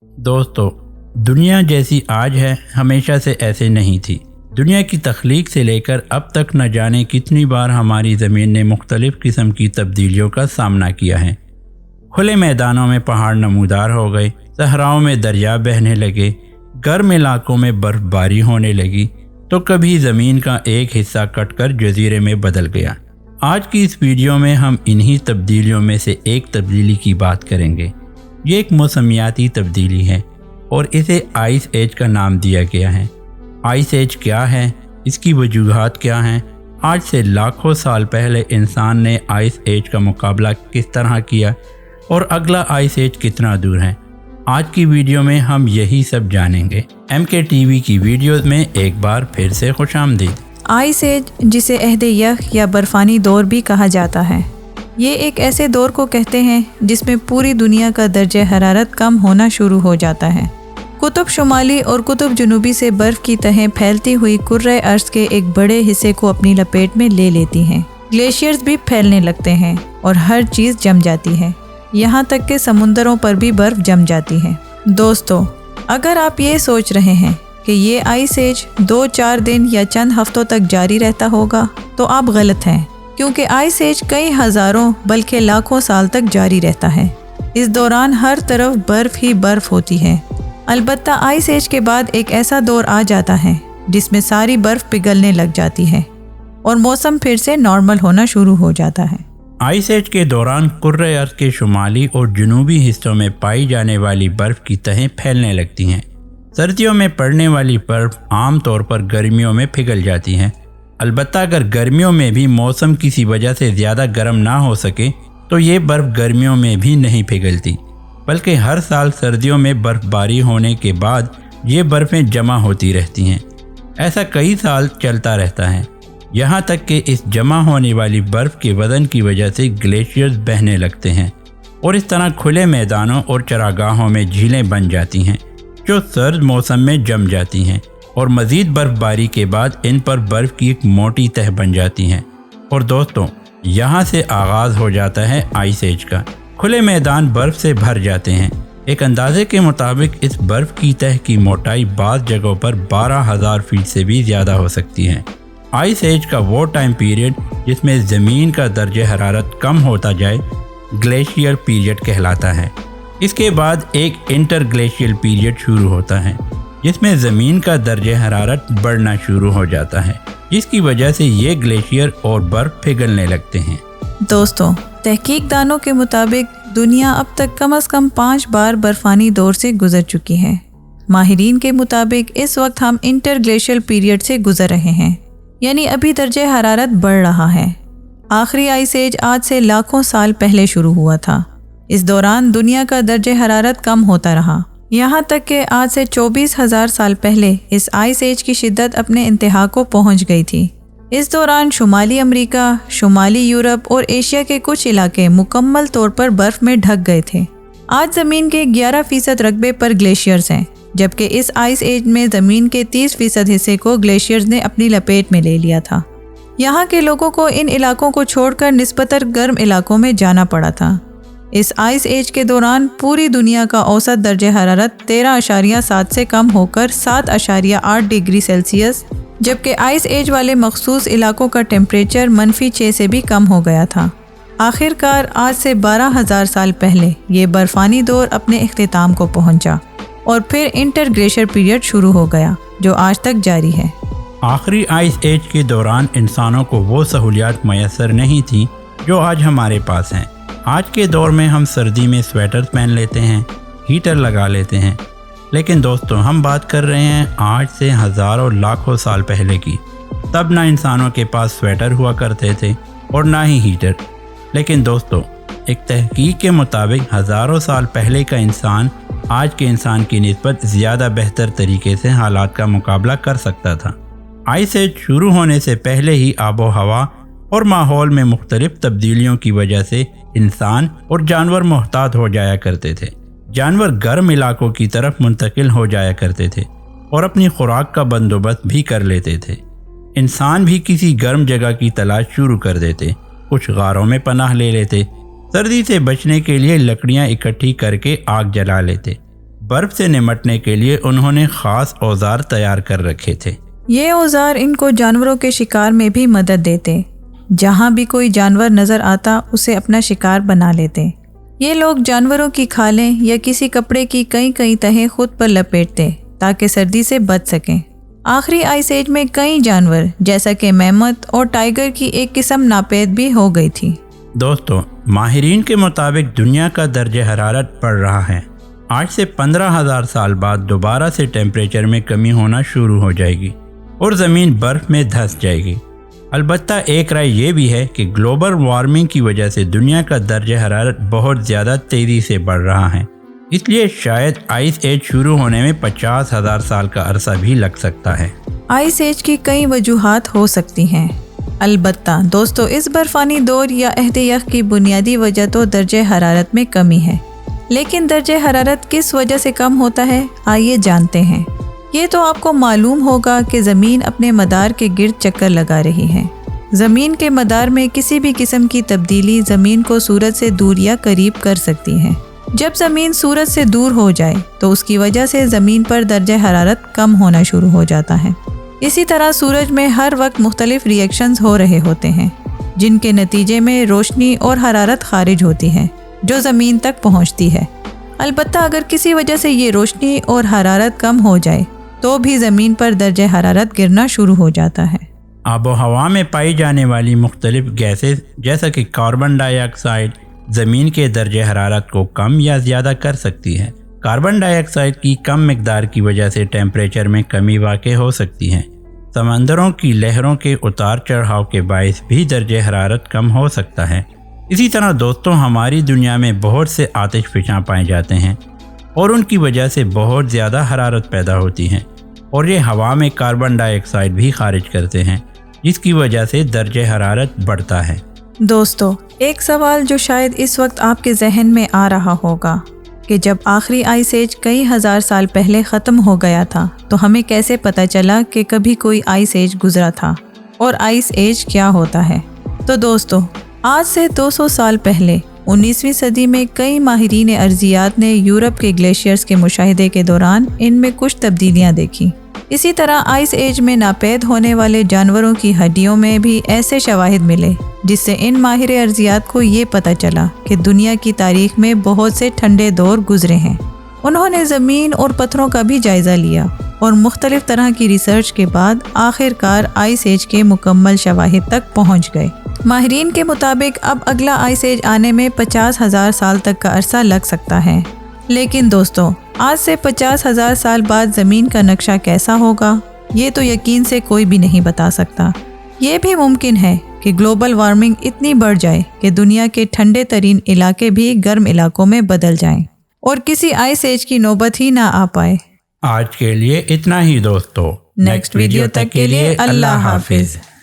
दोस्तों, दुनिया जैसी आज है हमेशा से ऐसे नहीं थी। दुनिया की तख्लीक से लेकर अब तक न जाने कितनी बार हमारी ज़मीन ने मुख्तलिफ़ किस्म की तब्दीलियों का सामना किया है। खुले मैदानों में पहाड़ नमूदार हो गए, सहराओं में दरिया बहने लगे, गर्म इलाकों में बर्फ़बारी होने लगी, तो कभी ज़मीन का एक हिस्सा कटकर जजीरे में बदल गया। आज की इस वीडियो में हम इन्हीं तब्दीलियों में से एक तब्दीली की बात करेंगे। ये एक मौसमियाती तब्दीली है और इसे आइस एज का नाम दिया गया है। आइस एज क्या है, इसकी वजूहात क्या हैं, आज से लाखों साल पहले इंसान ने आइस एज का मुकाबला किस तरह किया और अगला आइस एज कितना दूर है, आज की वीडियो में हम यही सब जानेंगे। MKTV की वीडियोस में एक बार फिर से खुशामदीद। आइस एज, जिसे अहद यख या बर्फ़ानी दौर भी कहा जाता है, ये एक ऐसे दौर को कहते हैं जिसमें पूरी दुनिया का दर्जे हरारत कम होना शुरू हो जाता है। कुतुब शुमाली और कुतुब जनूबी से बर्फ़ की तहें फैलती हुई कुर्रे अर्ज़ के एक बड़े हिस्से को अपनी लपेट में ले लेती हैं। ग्लेशियर्स भी फैलने लगते हैं और हर चीज़ जम जाती है, यहाँ तक कि समुंदरों पर भी बर्फ़ जम जाती है। दोस्तों, अगर आप ये सोच रहे हैं कि ये आइस एज 2-4 दिन या चंद हफ्तों तक जारी रहता होगा, तो आप गलत हैं, क्योंकि आइस एज कई हज़ारों बल्कि लाखों साल तक जारी रहता है। इस दौरान हर तरफ बर्फ़ ही बर्फ़ होती है। अलबत्ता आइस एज के बाद एक ऐसा दौर आ जाता है जिसमें सारी बर्फ़ पिघलने लग जाती है और मौसम फिर से नॉर्मल होना शुरू हो जाता है। आइस एज के दौरान कुर्रे अर्ज़ के शुमाली और जनूबी हिस्सों में पाई जाने वाली बर्फ़ की तहें फैलने लगती हैं। सर्दियों में पड़ने वाली बर्फ़ आम तौर पर गर्मियों में पिघल जाती हैं। अलबत्ता अगर गर्मियों में भी मौसम किसी वजह से ज़्यादा गर्म ना हो सके तो ये बर्फ़ गर्मियों में भी नहीं पिघलती, बल्कि हर साल सर्दियों में बर्फ़बारी होने के बाद ये बर्फ़ें जमा होती रहती हैं। ऐसा कई साल चलता रहता है, यहाँ तक कि इस जमा होने वाली बर्फ़ के वज़न की वजह से ग्लेशियर्स बहने लगते हैं और इस तरह खुले मैदानों और चरागाहों में झीलें बन जाती हैं जो सर्द मौसम में जम जाती हैं और मज़ीद बर्फ़बारी के बाद इन पर बर्फ़ की एक मोटी तह बन जाती हैं। और दोस्तों, यहाँ से आगाज़ हो जाता है आइस एज का। खुले मैदान बर्फ़ से भर जाते हैं। एक अंदाजे के मुताबिक इस बर्फ़ की तह की मोटाई बाज़ जगहों पर 12,000 फीट से भी ज़्यादा हो सकती है। आइस एज का वो टाइम पीरियड जिसमें ज़मीन का दर्जे हरारत कम होता जाए ग्लेशियर पीरियड कहलाता है। इसके बाद एक इंटर ग्लेशियल पीरियड शुरू होता है जिसमें ज़मीन का दर्जे हरारत बढ़ना शुरू हो जाता है, जिसकी वजह से ये ग्लेशियर और बर्फ़ पिघलने लगते हैं। दोस्तों, तहकीकदानों के मुताबिक दुनिया अब तक कम से कम 5 बार बर्फ़ानी दौर से गुजर चुकी है। माहिरीन के मुताबिक इस वक्त हम इंटर ग्लेशियल पीरियड से गुजर रहे हैं, यानी अभी दर्जे हरारत बढ़ रहा है। आखिरी आइस एज आज से लाखों साल पहले शुरू हुआ था। इस दौरान दुनिया का दर्जे हरारत कम होता रहा, यहाँ तक कि आज से 24,000 साल पहले इस आइस एज की शिद्दत अपने इंतहा को पहुँच गई थी। इस दौरान शुमाली अमेरिका, शुमाली यूरोप और एशिया के कुछ इलाके मुकम्मल तौर पर बर्फ़ में ढक गए थे। आज ज़मीन के 11% रकबे पर ग्लेशियर्स हैं, जबकि इस आइस एज में ज़मीन के 30% हिस्से को ग्लेशियर्स ने अपनी लपेट में ले लिया था। यहाँ के लोगों को इन इलाकों को छोड़कर निस्बतन गर्म इलाकों में जाना पड़ा था। इस आइस एज के दौरान पूरी दुनिया का औसत दर्जे हरारत 13.7 से कम होकर 7.8 डिग्री सेल्सियस, जबकि आइस एज वाले मखसूस इलाकों का टेम्परेचर -6 से भी कम हो गया था। आखिरकार आज से 12,000 साल पहले ये बर्फ़ानी दौर अपने इख्तिताम को पहुंचा और फिर इंटर ग्लेशियर पीरियड शुरू हो गया, जो आज तक जारी है। आखिरी आइस एज के दौरान इंसानों को वो सहूलियात मैसर नहीं थी जो आज हमारे पास हैं। आज के दौर में हम सर्दी में स्वेटर्स पहन लेते हैं, हीटर लगा लेते हैं, लेकिन दोस्तों हम बात कर रहे हैं आज से हज़ारों लाखों साल पहले की। तब ना इंसानों के पास स्वेटर हुआ करते थे और ना ही हीटर। लेकिन दोस्तों, एक तहकीक के मुताबिक हज़ारों साल पहले का इंसान आज के इंसान की निस्बत ज़्यादा बेहतर तरीके से हालात का मुकाबला कर सकता था। आइस एज शुरू होने से पहले ही आबो हवा और माहौल में मुख्तलिफ तब्दीलियों की वजह से इंसान और जानवर मोहतात हो जाया करते थे। जानवर गर्म इलाकों की तरफ मुंतकिल हो जाया करते थे और अपनी खुराक का बंदोबस्त भी कर लेते थे। इंसान भी किसी गर्म जगह की तलाश शुरू कर देते, कुछ गारों में पनाह ले लेते, सर्दी से बचने के लिए लकड़ियां इकट्ठी करके आग जला लेते। برف سے نمٹنے کے لیے انہوں نے خاص اوزار تیار کر رکھے تھے۔ یہ اوزار ان کو جانوروں کے شکار میں بھی مدد دیتے۔ جہاں بھی کوئی جانور نظر آتا اسے اپنا شکار بنا لیتے۔ یہ لوگ جانوروں کی کھالیں یا کسی کپڑے کی کئی تہیں خود پر لپیٹتے تاکہ سردی سے بچ سکیں۔ آخری آئس ایج میں کئی جانور جیسا کہ میمت اور ٹائیگر کی ایک قسم ناپید بھی ہو گئی تھی۔ دوستو، ماہرین کے مطابق دنیا کا درجہ حرارت بڑھ رہا ہے۔ آج سے 15,000 سال بعد دوبارہ سے ٹیمپریچر میں کمی ہونا شروع ہو جائے گی اور زمین برف میں دھس جائے گی۔ البتہ ایک رائے یہ بھی ہے کہ گلوبل وارمنگ کی وجہ سے دنیا کا درجہ حرارت بہت زیادہ تیزی سے بڑھ رہا ہے، اس لیے شاید آئس ایج شروع ہونے میں 50,000 سال کا عرصہ بھی لگ سکتا ہے۔ آئس ایج کی کئی وجوہات ہو سکتی ہیں۔ البتہ دوستو، اس برفانی دور یا عہد یخ کی بنیادی وجہ تو درجہ حرارت میں کمی ہے۔ لیکن درجہ حرارت کس وجہ سے کم ہوتا ہے، آئیے جانتے ہیں۔ یہ تو آپ کو معلوم ہوگا کہ زمین اپنے مدار کے گرد چکر لگا رہی ہے۔ زمین کے مدار میں کسی بھی قسم کی تبدیلی زمین کو سورج سے دور یا قریب کر سکتی ہے۔ جب زمین سورج سے دور ہو جائے تو اس کی وجہ سے زمین پر درجہ حرارت کم ہونا شروع ہو جاتا ہے۔ اسی طرح سورج میں ہر وقت مختلف ری ایکشنز ہو رہے ہوتے ہیں، جن کے نتیجے میں روشنی اور حرارت خارج ہوتی ہے جو زمین تک پہنچتی ہے۔ البتہ اگر کسی وجہ سے یہ روشنی اور حرارت کم ہو جائے تو بھی زمین پر درجہ حرارت گرنا شروع ہو جاتا ہے۔ آب و ہوا میں پائی جانے والی مختلف گیسز جیسا کہ کاربن ڈائی آکسائڈ زمین کے درجہ حرارت کو کم یا زیادہ کر سکتی ہے۔ کاربن ڈائی آکسائڈ کی کم مقدار کی وجہ سے ٹیمپریچر میں کمی واقع ہو سکتی ہے۔ سمندروں کی لہروں کے اتار چڑھاؤ کے باعث بھی درجہ حرارت کم ہو سکتا ہے۔ اسی طرح دوستوں، ہماری دنیا میں بہت سے آتش فشاں پائے جاتے ہیں اور ان کی وجہ سے بہت زیادہ حرارت پیدا ہوتی ہے، اور یہ ہوا میں کاربن ڈائی آکسائڈ بھی خارج کرتے ہیں، جس کی وجہ سے درجہ حرارت بڑھتا ہے۔ دوستو، ایک سوال جو شاید اس وقت آپ کے ذہن میں آ رہا ہوگا کہ جب آخری آئس ایج کئی ہزار سال پہلے ختم ہو گیا تھا تو ہمیں کیسے پتہ چلا کہ کبھی کوئی آئس ایج گزرا تھا، اور آئس ایج کیا ہوتا ہے؟ تو دوستو، آج سے 200 سال پہلے 19ویں صدی میں کئی ماہرین ارضیات نے یورپ کے گلیشیئرز کے مشاہدے کے دوران ان میں کچھ تبدیلیاں دیکھی۔ اسی طرح آئس ایج میں ناپید ہونے والے جانوروں کی ہڈیوں میں بھی ایسے شواہد ملے جس سے ان ماہر ارضیات کو یہ پتہ چلا کہ دنیا کی تاریخ میں بہت سے ٹھنڈے دور گزرے ہیں۔ انہوں نے زمین اور پتھروں کا بھی جائزہ لیا اور مختلف طرح کی ریسرچ کے بعد آخر کار آئس ایج کے مکمل شواہد تک پہنچ گئے۔ ماہرین کے مطابق اب اگلا آئس ایج آنے میں 50,000 سال تک کا عرصہ لگ سکتا ہے۔ لیکن دوستو، آج سے 50,000 سال بعد زمین کا نقشہ کیسا ہوگا، یہ تو یقین سے کوئی بھی نہیں بتا سکتا۔ یہ بھی ممکن ہے کہ گلوبل وارمنگ اتنی بڑھ جائے کہ دنیا کے ٹھنڈے ترین علاقے بھی گرم علاقوں میں بدل جائیں اور کسی آئس ایج کی نوبت ہی نہ آ پائے۔ آج کے لیے اتنا ہی دوستو، نیکسٹ ویڈیو تک کے لیے اللہ حافظ۔